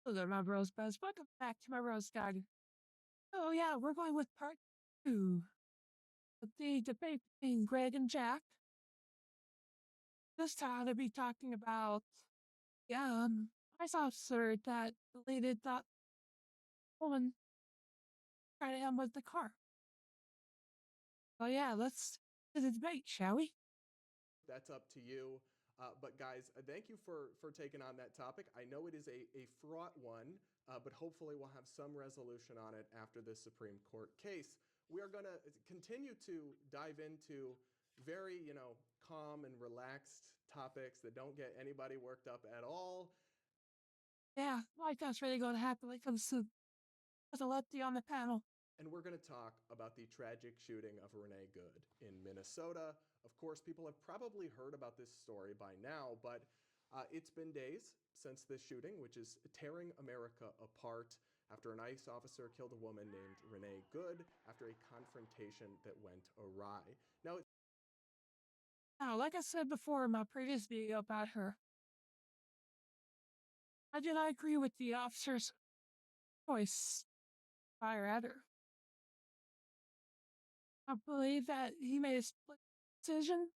Hello there, my rosebuds. Welcome back to my rose garden. Oh yeah, we're going with part two of the debate between Greg and Jack. This time they'll be talking about the police officer that deleted that woman trying to him with the car. Oh yeah, let's do the debate, shall we? That's up to you. But guys, thank you for taking on that topic. I know it is a fraught one, but hopefully we'll have some resolution on it after this Supreme Court case. We are going to continue to dive into very, calm and relaxed topics that don't get anybody worked up at all. Yeah, like that's really going to happen. Like there's a lefty on the panel. And we're going to talk about the tragic shooting of Renee Good in Minnesota. Of course, people have probably heard about this story by now, but it's been days since this shooting, which is tearing America apart after an ICE officer killed a woman named Renee Good after a confrontation that went awry. Now, Now, like I said before in my previous video about her, I did not agree with the officer's choice fire at her. I believe that he made a split decision.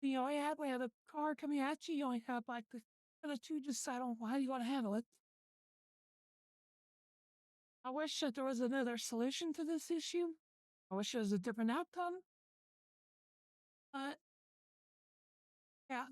You only had we have a car coming at you. You only have like the two decide on how you want to handle it. I wish that there was another solution to this issue. I wish there was a different outcome. But yeah,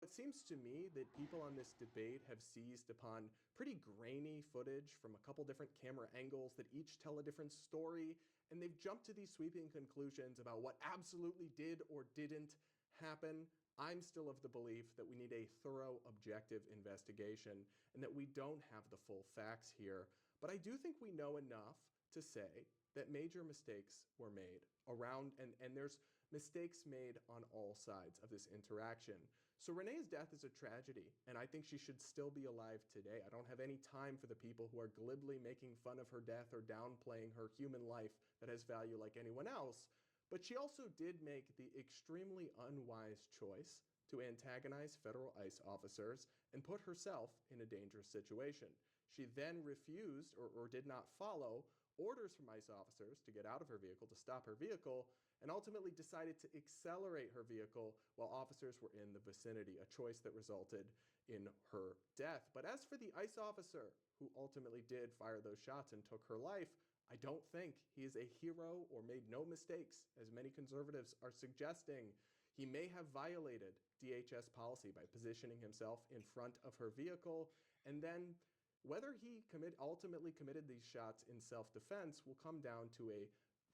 it seems to me that people on this debate have seized upon pretty grainy footage from a couple different camera angles that each tell a different story, and they've jumped to these sweeping conclusions about what absolutely did or didn't happen. I'm still of the belief that we need a thorough, objective investigation and that we don't have the full facts here. But I do think we know enough to say that major mistakes were made around, and there's mistakes made on all sides of this interaction. So Renee's death is a tragedy, and I think she should still be alive today. I don't have any time for the people who are glibly making fun of her death or downplaying her human life that has value like anyone else. But she also did make the extremely unwise choice to antagonize federal ICE officers and put herself in a dangerous situation. She then refused or did not follow orders from ICE officers to get out of her vehicle, to stop her vehicle, and ultimately decided to accelerate her vehicle while officers were in the vicinity, a choice that resulted in her death. But as for the ICE officer who ultimately did fire those shots and took her life, I don't think he is a hero or made no mistakes, as many conservatives are suggesting. He may have violated DHS policy by positioning himself in front of her vehicle, and then whether he ultimately committed these shots in self-defense will come down to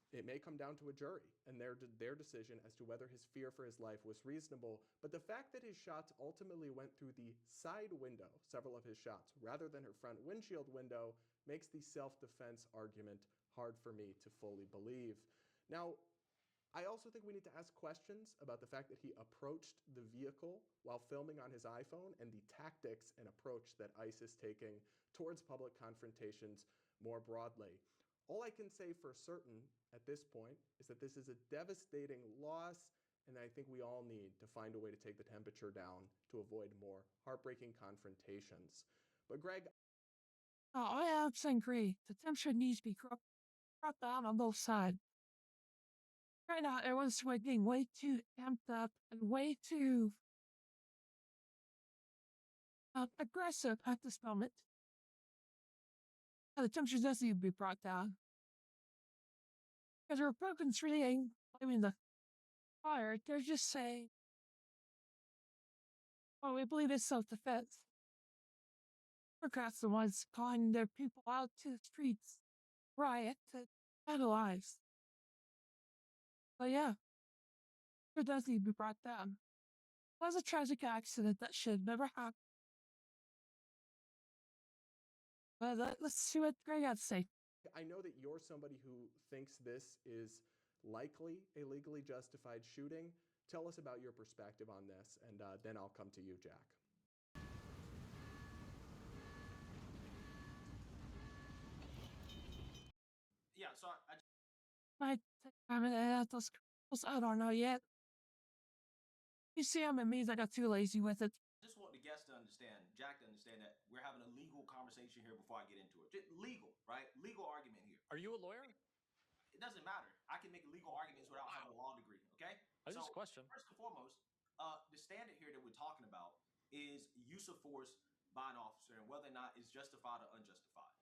it may come down to a jury and their decision as to whether his fear for his life was reasonable. But the fact that his shots ultimately went through the side window, several of his shots, rather than her front windshield window, makes the self-defense argument hard for me to fully believe. Now, I also think we need to ask questions about the fact that he approached the vehicle while filming on his iPhone and the tactics and approach that ICE is taking towards public confrontations more broadly. All I can say for certain at this point is that this is a devastating loss, and I think we all need to find a way to take the temperature down to avoid more heartbreaking confrontations. But Greg, I absolutely agree. The temperature needs to be brought down on both sides. Right now, everyone's getting way too amped up and way too aggressive at this moment. The temperature does need to be brought down. Because the Republicans really ain't blaming the fire. They're just saying, oh, we believe it's self-defense. Democrats are the ones calling their people out to the streets, riot, to vandalize. But yeah, it does need to be brought down. It was a tragic accident that should never happen. But let's see what Greg had to say. I know that you're somebody who thinks this is likely a legally justified shooting. Tell us about your perspective on this, and then I'll come to you, Jack. Yeah, so I My time at those I don't know yet. You see, I'm amazed I got too lazy with it. just want the guests to understand, Jack, to understand that we're having a legal conversation here before I get into it. Just legal, right? Legal argument here. Are you a lawyer? It doesn't matter. I can make legal arguments without having a law degree. Okay. I just question. First and foremost, the standard here that we're talking about is use of force by an officer and whether or not it's justified or unjustified.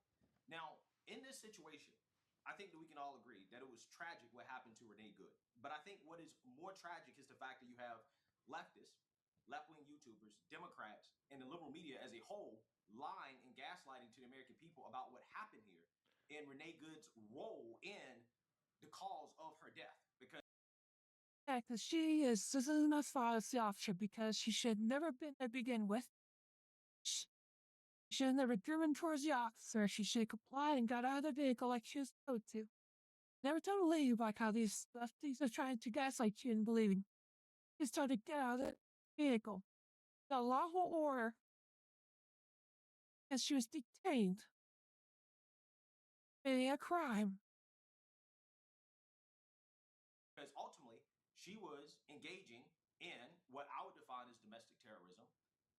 Now, in this situation, I think that we can all agree that it was tragic what happened to Renee Good. But I think what is more tragic is the fact that you have leftists, left-wing YouTubers, Democrats, and the liberal media as a whole lying and gaslighting to the American people about what happened here and Renee Good's role in the cause of her death. Because Yeah, because she is isn't as far as the officer because she should never been to begin with. She should have never driven towards the officer. She should have complied and got out of the vehicle like she was supposed to. Never told a lady about how these lefties are trying to gaslight you into believing. Just told her to get out of the vehicle. The lawful order. And she was detained. Committing a crime. Because ultimately, she was engaging in what I would define as domestic terrorism.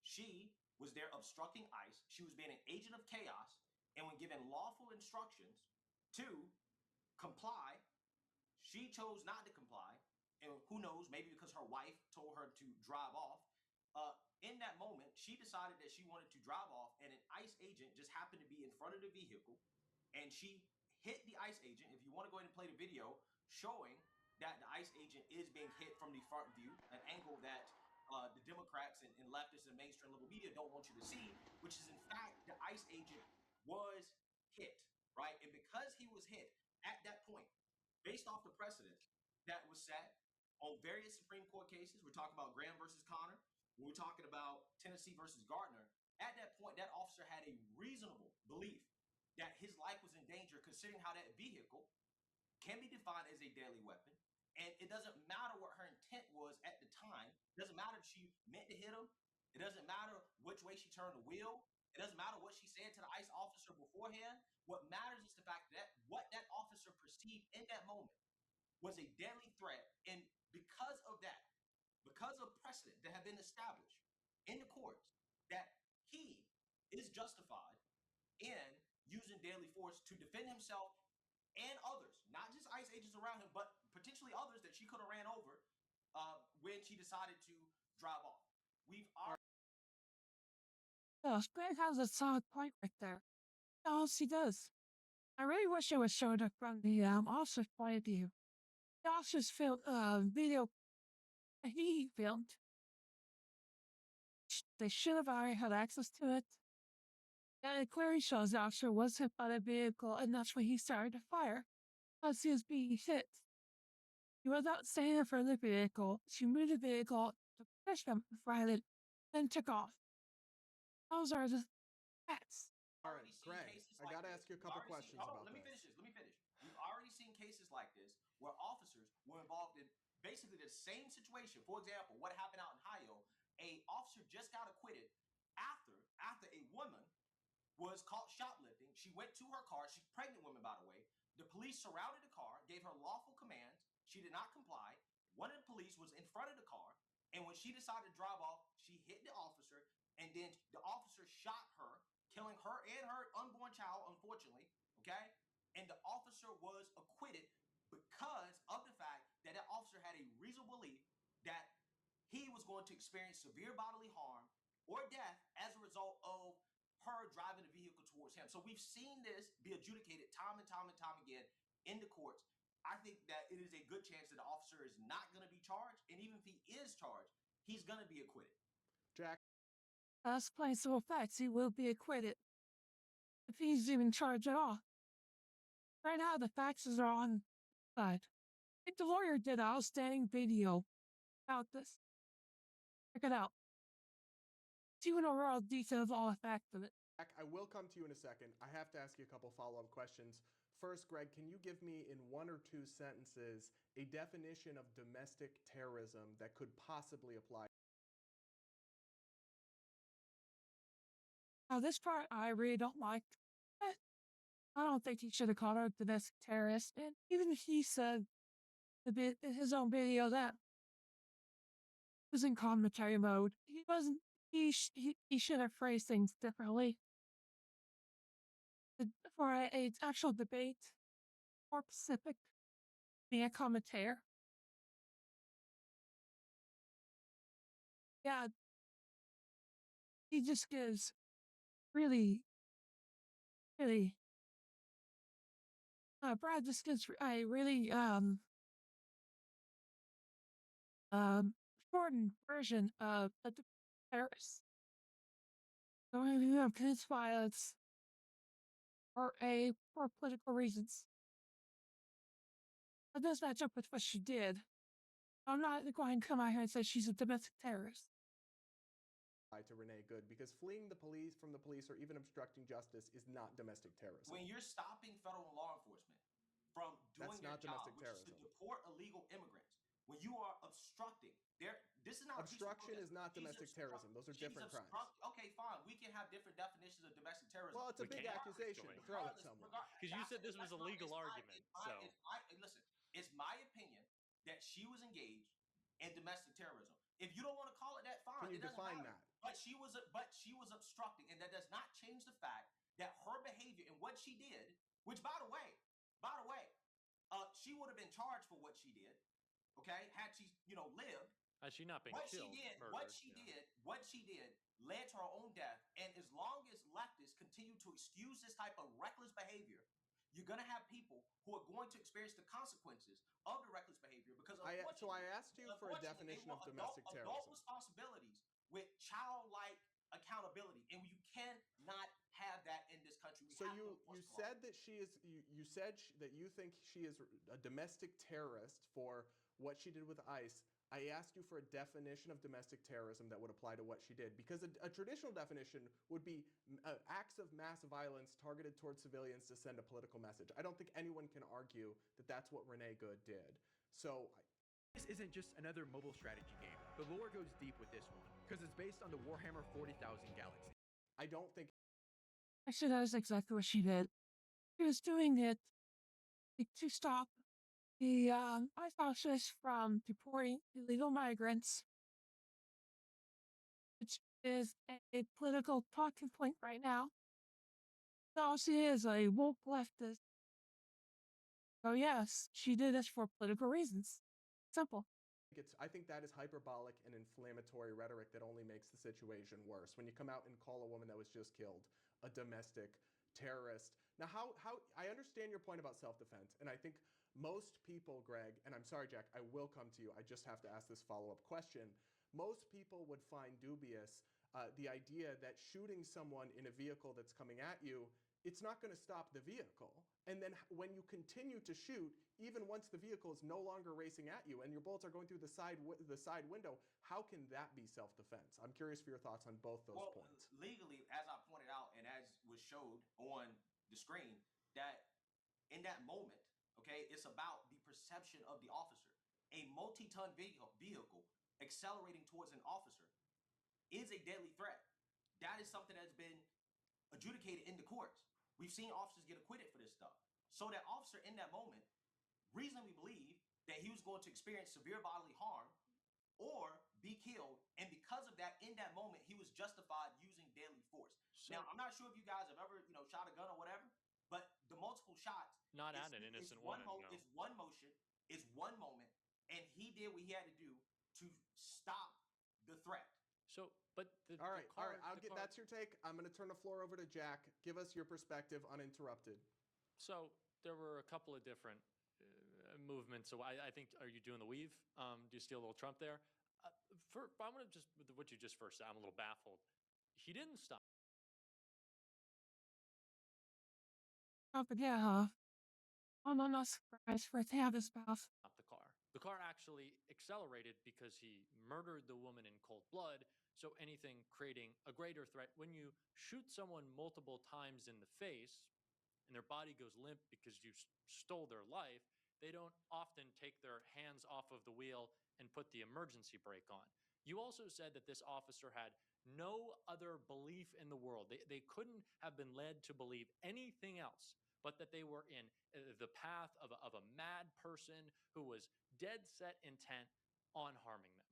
She was there obstructing ICE. She was being an agent of chaos. And when given lawful instructions to comply, she chose not to comply. And who knows, maybe because her wife told her to drive off. In that moment, she decided that she wanted to drive off, and an ICE agent just happened to be in front of the vehicle, and she hit the ICE agent. If you want to go ahead and play the video showing that the ICE agent is being hit from the front view, an angle that the Democrats and leftists and mainstream liberal media don't want you to see, which is in fact the ICE agent was hit, right? And because he was hit at that point, based off the precedent that was set on various Supreme Court cases, we're talking about Graham versus Connor, we're talking about Tennessee versus Gardner. At that point, that officer had a reasonable belief that his life was in danger, considering how that vehicle can be defined as a deadly weapon. And it doesn't matter what her intent was at the time. It doesn't matter if she meant to hit him. It doesn't matter which way she turned the wheel. It doesn't matter what she said to the ICE officer beforehand. What matters is the fact that what that officer perceived in that moment was a deadly threat. And because of that, because of precedent that have been established in the courts, that he is justified in using deadly force to defend himself and others, not just ICE agents around him, but potentially others that she could have ran over when she decided to drive off. We've already. Oh, Greg has a solid point right there. Yes, he does. I really wish it was showed up from the officer's point of view. The officer's video he filmed. They should have already had access to it. And it clearly shows the officer was hit by the vehicle, and that's when he started to fire. As he was being hit. He was not standing in front of the vehicle. She moved the vehicle to push him, fired it, then took off. Those are the facts. All right, already seen Greg, cases I like got to this. ask you a We've couple already questions seen, hold on, about let me this. finish this. Let me finish. We've already seen cases like this where officers were involved in basically the same situation. For example, what happened out in Ohio, a officer just got acquitted after a woman was caught shoplifting. She went to her car. She's a pregnant woman, by the way. The police surrounded the car, gave her lawful commands. She did not comply. One of the police was in front of the car, and when she decided to drive off, she hit the officer, and then the officer shot her, killing her and her unborn child, unfortunately. Okay, and the officer was acquitted because of the fact that that officer had a reasonable belief that he was going to experience severe bodily harm or death as a result of her driving the vehicle towards him. So we've seen this be adjudicated time and time and time again in the courts. I think that it is a good chance that the officer is not going to be charged. And even if he is charged, he's going to be acquitted. Jack, That's plain simple facts. He will be acquitted. If he's even charged at all. Right now, the facts are on side. I think the lawyer did an outstanding video about this. Check it out. See an overall detail of all the facts of it. I will come to you in a second. I have to ask you a couple follow-up questions. First, Greg, can you give me in one or two sentences a definition of domestic terrorism that could possibly apply? Now, this part I really don't like. Eh, I don't think he should have called her a domestic terrorist. And even if he said in his own video that he was in commentary mode, he wasn't he should have phrased things differently. For a actual debate, more specific, being a commentator. Yeah, he just gives really, really. Brad just gives a really shortened version of the Paris. So you have his violence for political reasons. That does match up with what she did. I'm not going to come out here and say she's a domestic terrorist. To Renee Good, because fleeing the police from the police or even obstructing justice is not domestic terrorism. When you're stopping federal law enforcement from doing That's their not job, domestic which is to terrorism. deport illegal immigrants, when you are obstructing, this is not Obstruction is not domestic terrorism. Those are different crimes. Okay, fine. We can have different definitions of domestic terrorism. Well, it's a big accusation to throw at someone. Because you said this was a legal argument. Listen, it's my opinion that she was engaged in domestic terrorism. If you don't want to call it that, fine. Can you define that? But she was obstructing, and that does not change the fact that her behavior and what she did, which by the way, she would have been charged for what she did, okay, had she lived. Has she not been killed? What she did led to her own death. And as long as leftists continue to excuse this type of reckless behavior, you're going to have people who are going to experience the consequences of the reckless behavior. Because so I asked you for a definition of domestic terrorism. Adult responsibilities with childlike accountability, and you cannot have that in this country. So you said that you said that you think she is a domestic terrorist for what she did with ICE. I asked you for a definition of domestic terrorism that would apply to what she did, because a traditional definition would be acts of mass violence targeted towards civilians to send a political message. I don't think anyone can argue that that's what Renee Good did. So this isn't just another mobile strategy game. The lore goes deep with this one, because it's based on the Warhammer 40,000 Galaxy. I don't think... Actually, that is exactly what she did. She was doing it to stop the ICE officers from deporting illegal migrants, which is a political talking point right now. So she is a woke leftist. So yes, she did this for political reasons. Simple. I think that is hyperbolic and inflammatory rhetoric that only makes the situation worse. When you come out and call a woman that was just killed a domestic terrorist. Now, how I understand your point about self-defense, and I think most people, Greg, and I'm sorry, Jack, I will come to you. I just have to ask this follow-up question. Most people would find dubious the idea that shooting someone in a vehicle that's coming at you, it's not going to stop the vehicle. And then when you continue to shoot, even once the vehicle is no longer racing at you and your bullets are going through the side window, how can that be self-defense? I'm curious for your thoughts on both those points. Legally, as I pointed out and as was showed on the screen, that in that moment, okay, it's about the perception of the officer. A multi-ton vehicle accelerating towards an officer is a deadly threat. That is something that's been adjudicated in the courts. We've seen officers get acquitted for this stuff. So that officer in that moment reasonably believed that he was going to experience severe bodily harm or be killed. And because of that, in that moment, he was justified using deadly force. Now, I'm not sure if you guys have ever, shot a gun or whatever, but the multiple shots. Not at an innocent woman. No. It's one motion. It's one moment. And he did what he had to do to stop the threat. So, but all right. That's your take. I'm going to turn the floor over to Jack. Give us your perspective uninterrupted. So there were a couple of different movements. So I think, are you doing the weave? Do you steal a little Trump there? I'm going to just, with what you just first said, I'm a little baffled. He didn't stop. Trump again, huh? I'm not surprised for it to have this path. The car. The car actually accelerated because he murdered the woman in cold blood. So anything creating a greater threat, when you shoot someone multiple times in the face and their body goes limp because you stole their life, they don't often take their hands off of the wheel and put the emergency brake on. You also said that this officer had no other belief in the world. They couldn't have been led to believe anything else but that they were in the path of a mad person who was dead set intent on harming them.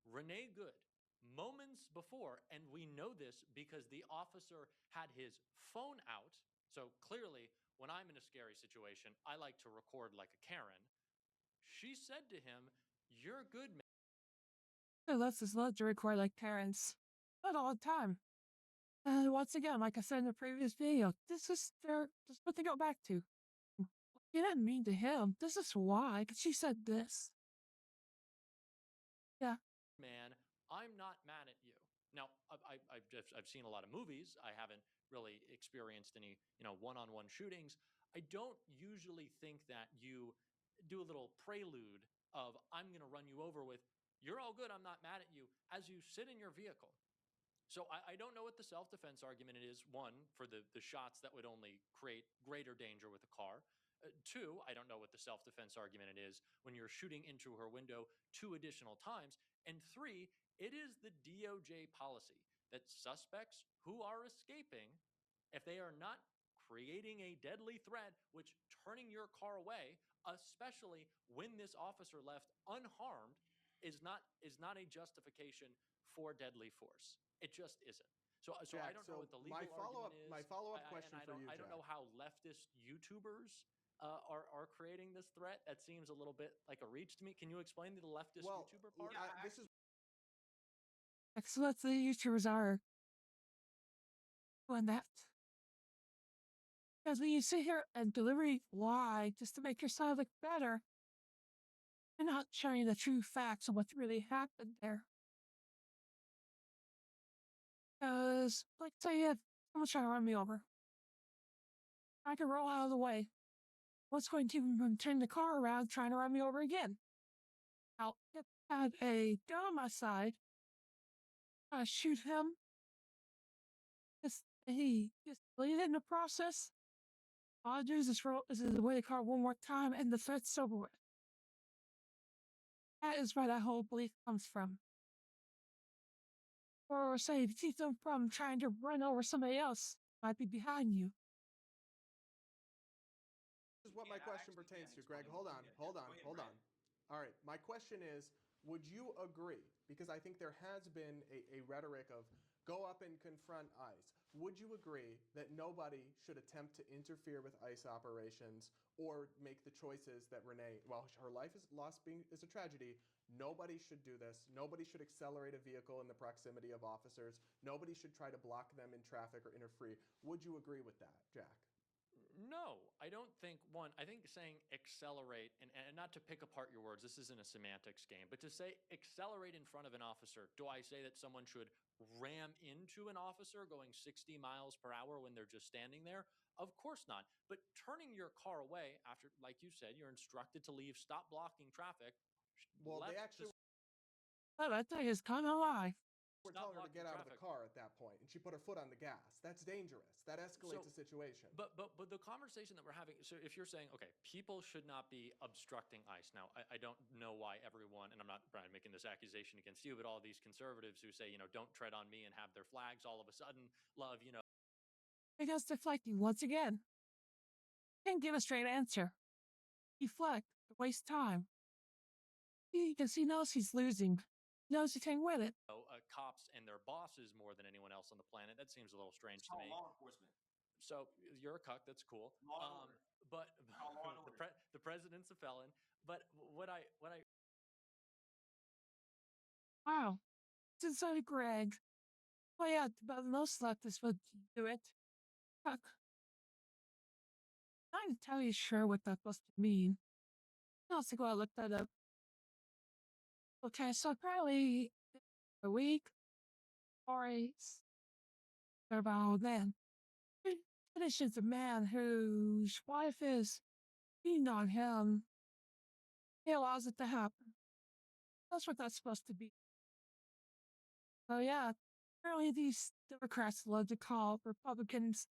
Renee Good moments before, and we know this because the officer had his phone out. So clearly, when I'm in a scary situation, I like to record like a Karen. She said to him, "You're good, man." Who lets us love to record like parents? But all the time. And once again, like I said in the previous video, this is what they go back to. She didn't mean to him. This is why, because she said this. Yeah. Man, I'm not mad at you. Now, I've seen a lot of movies. I haven't really experienced any, one-on-one shootings. I don't usually think that you do a little prelude of "I'm going to run you over" with "You're all good, I'm not mad at you" as you sit in your vehicle. So I don't know what the self-defense argument is. One, for the shots that would only create greater danger with a car. Two, I don't know what the self-defense argument it is when you're shooting into her window 2 additional times. And three, it is the DOJ policy that suspects who are escaping, if they are not creating a deadly threat, which turning your car away, especially when this officer left unharmed, is not a justification for deadly force. It just isn't. So I Jack, don't know what the legal my argument is. my follow-up question I for don't, you, I don't Jack. know how leftist YouTubers are creating this threat. That seems a little bit like a reach to me. Can you explain the leftist Well, YouTuber part? this is Excellent. The YouTubers are doing that. Because when you sit here and deliver lie just to make yourself look better, you're not sharing the true facts of what really happened there. Because, like, say if someone's trying to run me over, I can roll out of the way. What's going to even turn the car around trying to run me over again? I'll had a gun on my side. I shoot him. He just bleeded in the process. All I do is just roll is away the car one more time and the threat's over with. That is where that whole belief comes from. Or say, to keep them from trying to run over somebody else might be behind you. is what Yeah, my and I question actually pertains can to, Greg. explain. Hold on, Yeah, hold yeah. on, Go ahead, hold Brad. on. All right, my question is, would you agree, because I think there has been a rhetoric of go up and confront ICE. Would you agree that nobody should attempt to interfere with ICE operations or make the choices that Renee, while her life is lost is a tragedy, nobody should do this. Nobody should accelerate a vehicle in the proximity of officers. Nobody should try to block them in traffic or interfere. Would you agree with that, Jack? No, I don't think one. I think saying accelerate, and not to pick apart your words, this isn't a semantics game, but to say accelerate in front of an officer, do I say that someone should ram into an officer going 60 miles per hour when they're just standing there? Of course not. But turning your car away after, like you said, you're instructed to leave, stop blocking traffic. Well, they left actually to Well, that thing is kind of lie. were stop telling her to blocking get out of the traffic. car at that point, and she put her foot on the gas. That's dangerous. That escalates a situation. But the conversation that we're having. So if you're saying, okay, people should not be obstructing ICE. Now, I don't know why everyone, and I'm not, Brian, making this accusation against you, but all these conservatives who say, don't tread on me and have their flags all of a sudden love, Because deflecting once again. Can't give a straight answer. Deflect, waste time. Because he knows he's losing. He knows he can't win it. cops and their bosses more than anyone else on the planet. That seems a little strange It's to called me. law enforcement. So you're a cuck. That's cool. Law and order. But Called law and order. the president's a felon. But what I Wow. Since I Greg. Oh yeah, but most leftists would do it. Fuck. I'm not entirely sure what that's supposed to mean. I'll have to go out and look that up. Okay, so apparently a week or about then. Finishes a man whose wife is beating on him. He allows it to happen. That's what that's supposed to be. So yeah, apparently these Democrats love to call Republicans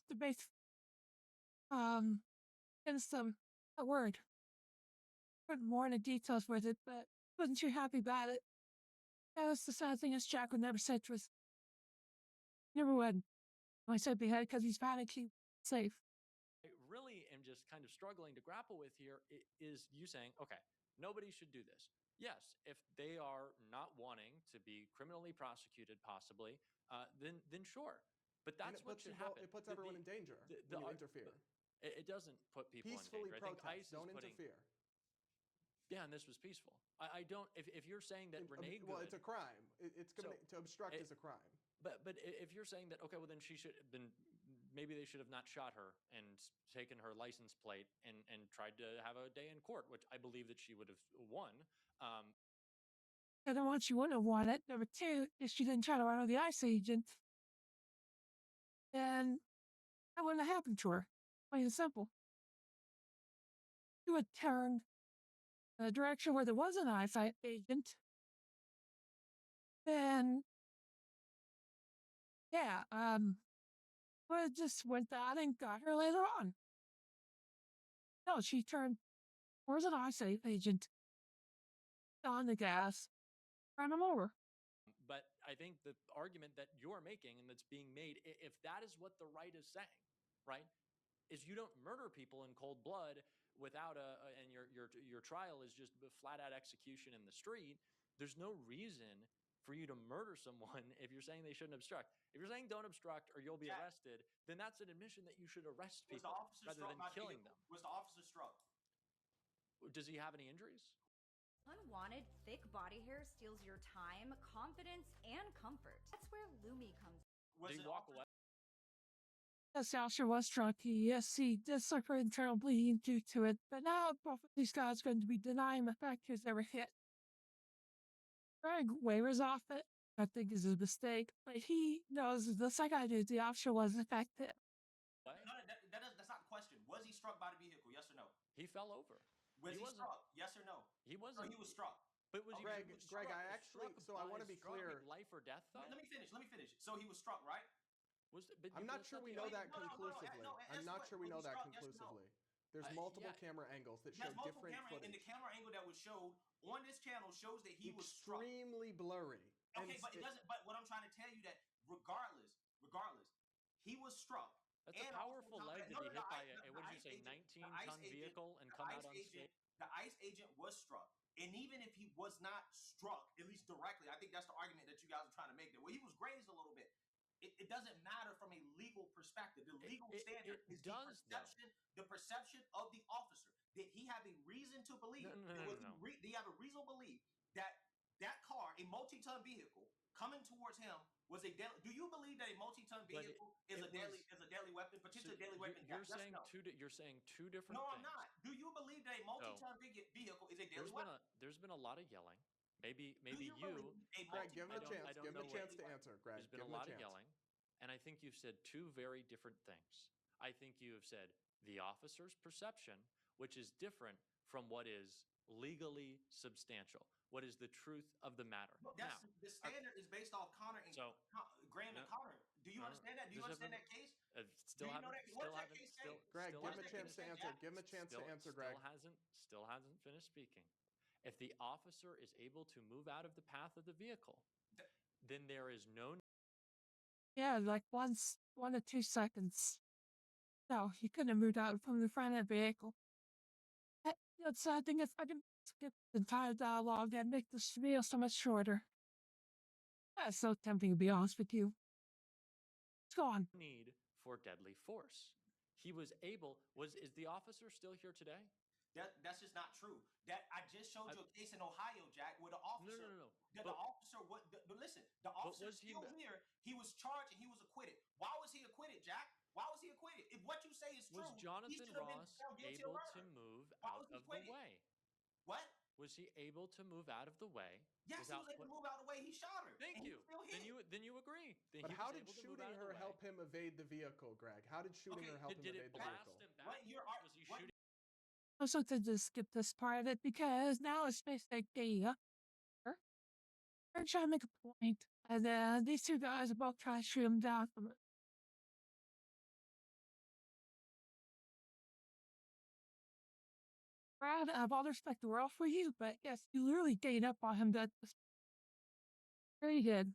debate against them. That word. Put more into details with it, but wasn't too happy about it. That was the sad thing is Jack would never said to us. Never would. I said beheaded because he's panicky safe. really am just kind of struggling to grapple with here is you saying, okay, Nobody should do this. Yes, if they are not wanting to be criminally prosecuted, possibly, then sure. But And that's what should happen. it puts everyone in danger when you interfere. It doesn't put people Peacefully in danger. I think protest. ICE Don't is putting. interfere. Yeah, and this was peaceful. I don't. If you're saying that Renee Good, Well, it's a crime. It's So, to obstruct is a crime. but if you're saying that, okay, well then she should then maybe they should have not shot her and taken her license plate and tried to have a day in court, which I believe that she would have won. And then once you wouldn't have won it, number two, if she didn't try to run with the ICE agent, then that wouldn't have happened to her. Plain and simple. She would turn in the direction where there was an ICE agent. Then, yeah, would have just went down and got her later on. No, she turned towards an ICE agent, on the gas, ran him over. But I think the argument that you're making and that's being made, if that is what the right is saying, right, is you don't murder people in cold blood without and your trial is just flat out execution in the street. There's no reason for you to murder someone if you're saying they shouldn't obstruct. If you're saying don't obstruct or you'll be Jack, arrested, then that's an admission that you should arrest Was the people officer rather struck than by killing vehicle? them. Was the officer struck? Does he have any injuries? Unwanted, thick body hair steals your time, confidence, and comfort. That's where Lumi comes in. Was Did he it walk officer- away? Yes, Asher was drunk. Yes, he did suffer internal bleeding due to it. But now both of these guys are going to be denying the fact he was ever hit. Greg wavers off it. I think is a mistake. But he knows the second I do, the officer was affected. No, that's not the question. Was he struck by the vehicle? Yes or no? He fell over. Was he wasn't- struck? Yes or no? He No, wasn't. he was struck. But was he? Greg, he was Greg, struck- I was actually- struck so I by wanna a be strong clear. Life or death though. Let me finish. So he was struck, right? But I'm not that's sure we the know argument. that No, no, no, no, conclusively. no, I'm answer not what- sure we was know he that struck, yes or no? conclusively. There's multiple yeah. camera angles that He has show multiple different camera, and footage. the camera angle that was showed on this channel shows that he was struck. Extremely blurry. Okay, but it doesn't. But what I'm trying to tell you that regardless, he was struck. That's a And also powerful on top of leg that- to no, be no, hit the by ICE- a, the what did you ICE say, agent- 19-ton vehicle and come out unscathed? The ICE agent was struck. And even if he was not struck, at least directly, I think that's the argument that you guys are trying to make. That well, he was grazed a little bit. It doesn't matter from a legal perspective. The legal standard is the perception of the officer. Did he have a reason to believe? No. Did he have a reasonable belief that that car, a multi-ton vehicle, coming towards him was a deadly? Do you believe that a multi-ton But vehicle is a deadly weapon, potentially deadly weapon? You're Yes or saying no? you're saying two different No, things. I'm not. Do you believe that a multi-ton vehicle is a deadly weapon? There's been a lot of yelling. Maybe Do you believe a Greg, give him a I chance. don't Give him know a what- chance to answer, Greg. There's been Give a him lot of chance. yelling, and I think you've said two very different things. I think you have said the officer's perception, which is different from what is legally substantial, what is the truth of the matter. That's the standard is based off Connor and So- Graham and Connor. Do you No, understand that? Do you this understand hasn't- that case? Still Do you know haven't. that- Still what does that haven't. case say? Still, Greg, still give him a hasn't chance to finished- answer. Give him a chance to answer, Greg. Still hasn't finished speaking. If the officer is able to move out of the path of the vehicle, then there is no. Yeah, like 1 to 2 seconds. No, he couldn't have moved out from the front of the vehicle. The sad thing is, I can skip the entire dialogue and make this video so much shorter. That's so tempting, to be honest with you. Let's go on. Need for deadly force. He was able. Is the officer still here today? That's just not true. That I just showed you a case in Ohio, Jack, where the officer. No. The officer. But listen, the officer was he still here. He was charged and he was acquitted. Why was he acquitted, Jack? Why was he acquitted? If what you say is true, Was he Jonathan should have been Ross found guilty able of to murder. move Why out was he of the acquitted? way? What? Was he able to move out of the way? Yes, he was able to move out of the way. He shot her. Thank and you. He still hit. Then you agree. Then But he how was did able to move shooting out of the her way. help him evade the vehicle, Greg? How did shooting Okay, her help him Did evade it the blast vehicle? him What back? you're Was he what- shooting? I was going to skip this part of it because now it's basically data. They're trying to make a point, and then these two guys are both trying to shoot him down from it. Brad, I have all the respect in the world for you, but yes, you literally gave up on him. That was really good.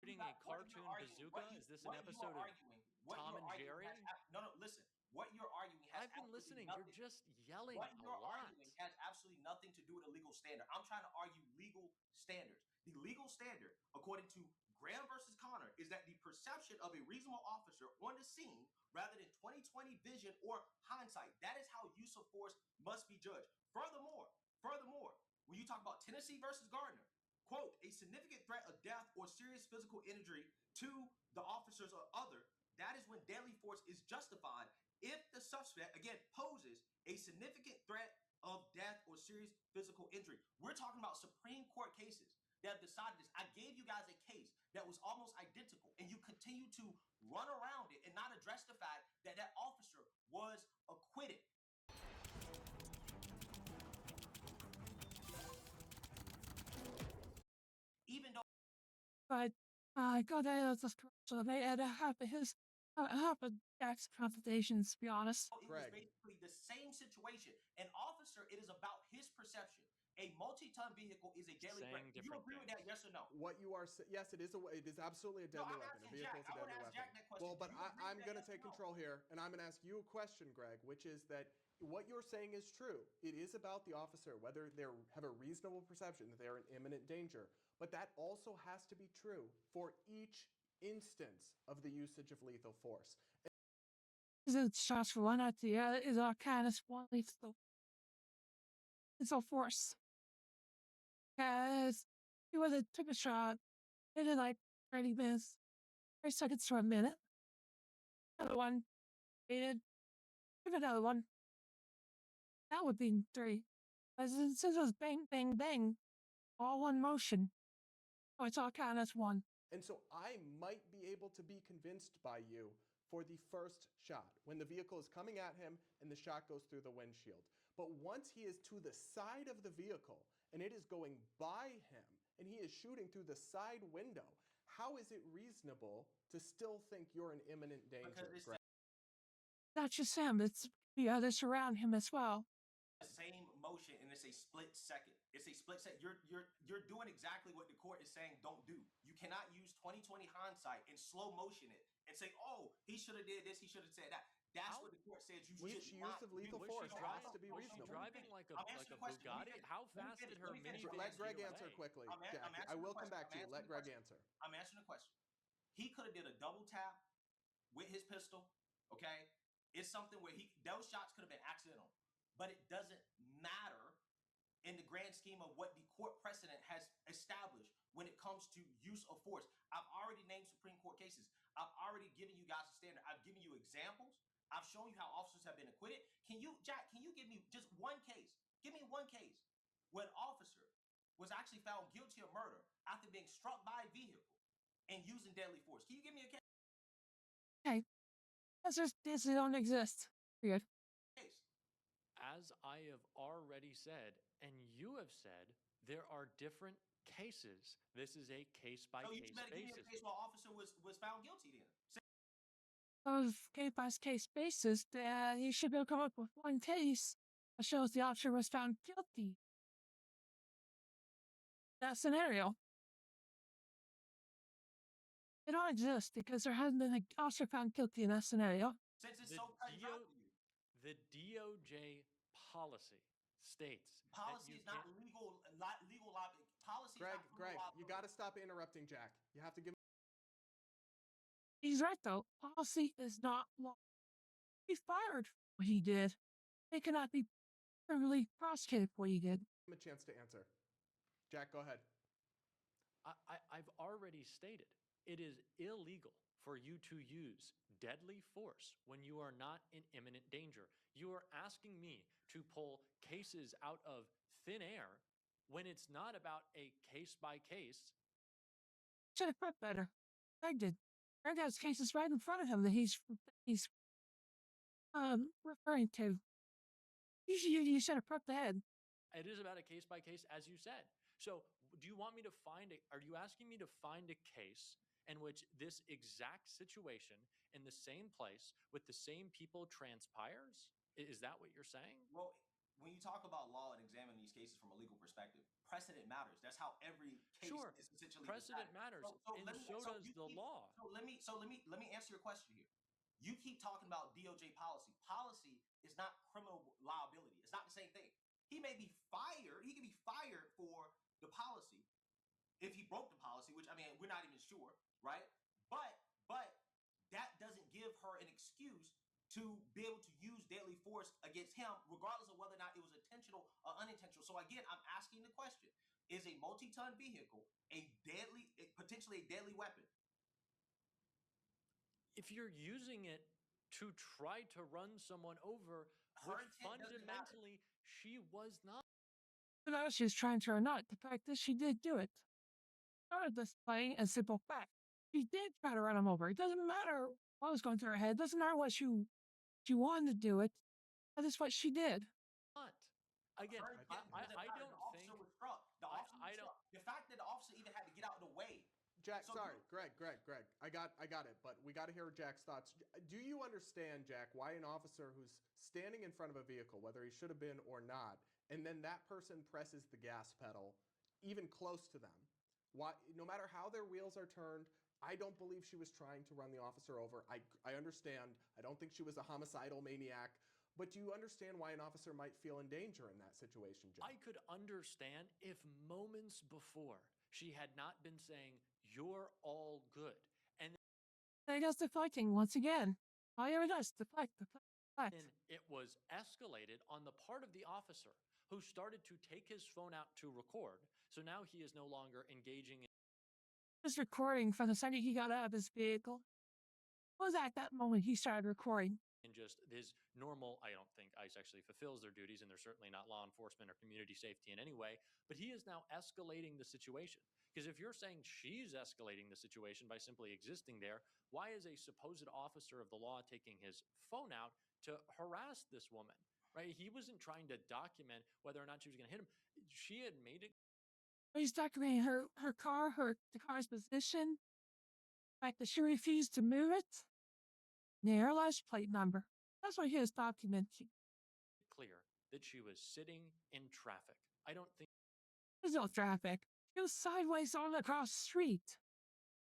Shooting What a you're cartoon arguing- bazooka? Is this an what you are episode of arguing- what Tom you're and arguing Jerry? has- No, listen. what you're arguing has I've been absolutely listening. You're nothing. just yelling What a you're lot. arguing has absolutely nothing to do with a legal standard. I'm trying to argue legal standards. The legal standard, according to Graham versus Connor, is that the perception of a reasonable officer on the scene rather than 2020 vision or hindsight. That is how use of force must be judged. Furthermore, when you talk about Tennessee versus Gardner, quote, a significant threat of death or serious physical injury to the officers or other, that is when deadly force is justified if the suspect, again, poses a significant threat of death or serious physical injury. We're talking about Supreme Court cases that have decided this. I gave you guys a case that was almost identical, and you continue to run around it and not address the fact that that officer was acquitted. Even though But I got out of this commercial. They had half of Jack's confrontations, to be honest. it Greg. was basically the same situation. An officer, it is about his perception. A multi-ton vehicle is a deadly threat. Saying Do you different agree with that? things. Yes or no? What you are yes, it is it is absolutely a No, deadly I'm weapon. A asking vehicle Jack. is a I wanna deadly ask weapon. Jack that question. Well, but Do you agree with I'm that, going to yes or take no? control here, and I'm going to ask you a question, Greg, which is that what you're saying is true. It is about the officer, whether they have a reasonable perception that they're in imminent danger. But that also has to be true for each instance of the usage of lethal force. Isn't shots for one at the other is our kindest one lethal. It's a force. Because he was took a shot, it did like 30 minutes, 30 seconds to a minute. Another one, waited, took another one. That would be 3. But since it was bang, bang, bang, all one motion. Oh, it's all count as one. And so I might be able to be convinced by you for the first shot, when the vehicle is coming at him and the shot goes through the windshield. But once he is to the side of the vehicle and it is going by him and he is shooting through the side window, how is it reasonable to still think you're in imminent danger, Because it's Greg? Not just him, it's the others around him as well. the same motion and it's a split second. It's a split second. You're doing exactly what the court is saying don't do. You cannot use 2020 hindsight and slow motion it and say, oh, he should have did this, he should have said that. That's what the court says you Which should use not of lethal do. force No, has I to be don't- Was she reasonable. driving like a I'm answering the question. Let me Bugatti? finish. How Let me fast finish. did her Let me finish. minivan Let Greg get answer away? quickly, I'm Jackie. answering I will the come back to question. you. Let Greg answer. I'm answering the question. He could have did a double tap with his pistol. Okay, it's something where those shots could have been accidental, but it doesn't matter in the grand scheme of what the court precedent has established when it comes to use of force. I've already named Supreme Court cases. I've already given you guys a standard. I've given you examples. I've shown you how officers have been acquitted. Jack, can you give me just one case? Give me one case where an officer was actually found guilty of murder after being struck by a vehicle and using deadly force. Can you give me a case? Okay. This don't exist. Period. As I have already said, and you have said, there are different cases. This is a case by So you case better give me a basis. case where an officer was found guilty then. Of case by case basis, you should be able to come up with one case that shows the officer was found guilty. That scenario. It don't exist because there hasn't been an officer found guilty in that scenario. Since it's The so precious to you. The DOJ policy states Policy is not legal. Policy Greg, is not criminal you liability. got to stop interrupting Jack. You have to give He's right though. Policy is not law. He fired what he did. They cannot be criminally prosecuted for what he did. him a chance to answer. Jack, go ahead. I've already stated it is illegal for you to use deadly force when you are not in imminent danger. You are asking me to pull cases out of thin air when it's not about a case by case. Should have prepped better. Greg did. Greg has cases right in front of him that he's referring to. You should have prepped ahead. It is about a case by case, as you said. So, do you want me to are you asking me to find a case in which this exact situation in the same place with the same people transpires? Is that what you're saying? Well, when you talk about law and examine these cases from a legal perspective, precedent matters. That's how every case Sure. is essentially Precedent decided. matters, and so does the law. So let me answer your question here. You keep talking about DOJ policy. Policy is not criminal liability. It's not the same thing. He may be fired. He can be fired for the policy if he broke the policy, which I mean, we're not even sure, right? But that doesn't give her an excuse to be able to use deadly force against him, regardless of whether or not it was intentional or unintentional. So again, I'm asking the question: is a multi-ton vehicle potentially a deadly weapon? If you're using it to try to run someone over, Her which intent doesn't matter. fundamentally she was not. Whether she's trying to or not, the fact is she did do it. Not displaying a simple fact. She did try to run him over. It doesn't matter what was going through her head. It doesn't matter what she wanted to do it. That is what she did. Not. Again, Her intent doesn't I matter. don't The officer think. was struck. The I- officer I was don't- struck. The fact that the officer even had to get out of the way. Jack, So sorry, you- Greg. I got it, but we got to hear Jack's thoughts. Do you understand, Jack, why an officer who's standing in front of a vehicle, whether he should have been or not, and then that person presses the gas pedal even close to them? Why, no matter how their wheels are turned, I don't believe she was trying to run the officer over. I understand. I don't think she was a homicidal maniac. But do you understand why an officer might feel in danger in that situation, Jack? I could understand if moments before she had not been saying, "You're all good." And There goes deflecting once again. All you ever does deflect, deflect, deflect. then it was escalated on the part of the officer who started to take his phone out to record. So now he is no longer engaging in Was recording from the second he got out of his vehicle. It was at that moment he started recording. just his normal. I don't think ICE actually fulfills their duties, and they're certainly not law enforcement or community safety in any way. But he is now escalating the situation. Because if you're saying she's escalating the situation by simply existing there, why is a supposed officer of the law taking his phone out to harass this woman? Right? He wasn't trying to document whether or not she was going to hit him. She had made it. He's documenting her car, the car's position, the fact that she refused to move it, and her license plate number. That's what he was documenting. Clear that she was sitting in traffic. I don't think There's no traffic. She was sideways on across the street.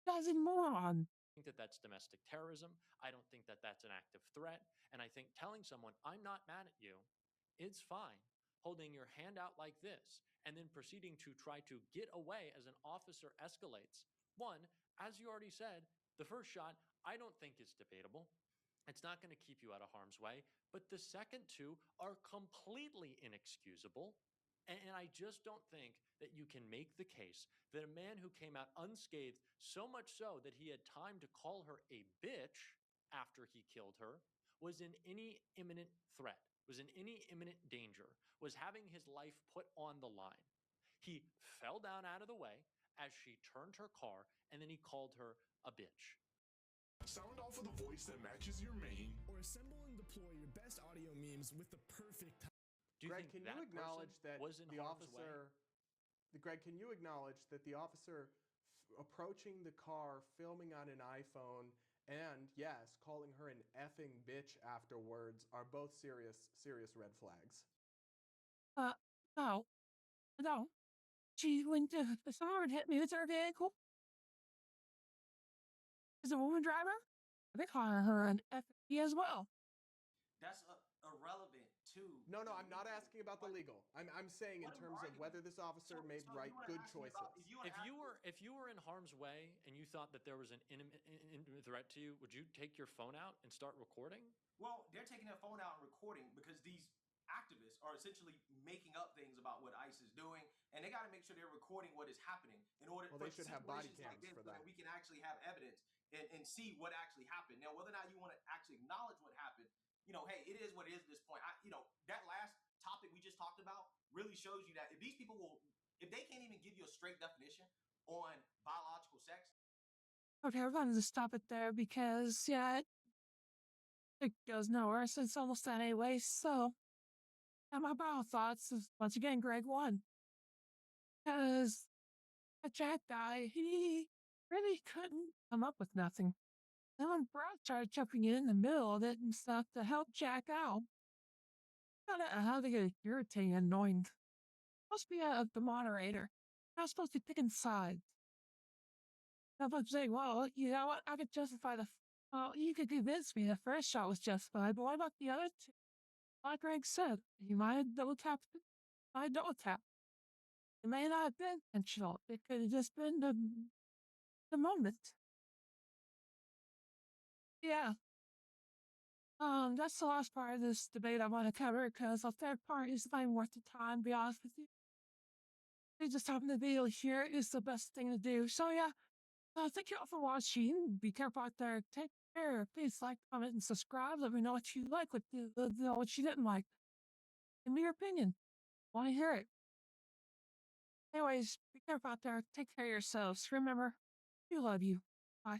Guy's a moron. that that's domestic terrorism. I don't think that that's an active threat. And I think telling someone, "I'm not mad at you," it's fine. Holding your hand out like this and then proceeding to try to get away as an officer escalates. One, as you already said, the first shot, I don't think is debatable. It's not going to keep you out of harm's way. But the second two are completely inexcusable. And I just don't think that you can make the case that a man who came out unscathed, so much so that he had time to call her a bitch after he killed her, was in any imminent threat, was in any imminent danger, was having his life put on the line. He fell down out of the way as she turned her car, and then he called her a bitch. Sound off with a voice that matches your main. Or assemble and deploy your best audio memes with the perfect time. Do you Greg, think can that you acknowledge person that was in the harm's officer? way? Greg, can you acknowledge that the officer approaching the car, filming on an iPhone, and yes, calling her an effing bitch afterwards are both serious red flags? No. No. She went to the store and hit me with her vehicle. Is a woman driver? They call her an FD as well. That's irrelevant too. No, I'm not asking about the legal. I'm saying in What are we terms of arguing? whether this officer made So you wanna good ask me choices. about- If you were in harm's way and you thought that there was an imminent threat to you, would you take your phone out and start recording? Well, they're taking their phone out and recording because these activists are essentially making up things about what ICE is doing, and they got to make sure they're recording what is happening in order Well, for they should have body situations like cams this for so that. that we can actually have evidence and see what actually happened. Now, whether or not you want to actually acknowledge what happened, hey, it is what it is at this point. That last topic we just talked about really shows you that if these people if they can't even give you a straight definition on biological sex. Okay, we're going to stop it there because, yeah, it goes nowhere. So it's almost done anyway. So, and my final thoughts is once again, Greg won. Because that Jack guy, he really couldn't come up with nothing. Then when Brad started jumping in the middle of it and stuff to help Jack out, found out how to get irritating and annoying. Supposed to be the moderator. Not supposed to be picking sides. I'm saying, well, you know what? I could justify the Well, you could convince me the first shot was justified, but what about the other two? Like Greg said, you might have double tapped it. I double tap. It may not have been intentional. It could have just been the moment. Yeah. That's the last part of this debate I want to cover because the third part is not even worth the time, to be honest with you. Just having the video here is the best thing to do. So yeah, thank you all for watching. Be careful out there. Take care. Please like, comment, and subscribe. Let me know what you like, what you didn't like. Give me your opinion. Want to hear it. Anyways, be careful out there. Take care of yourselves. Remember, we love you. Bye.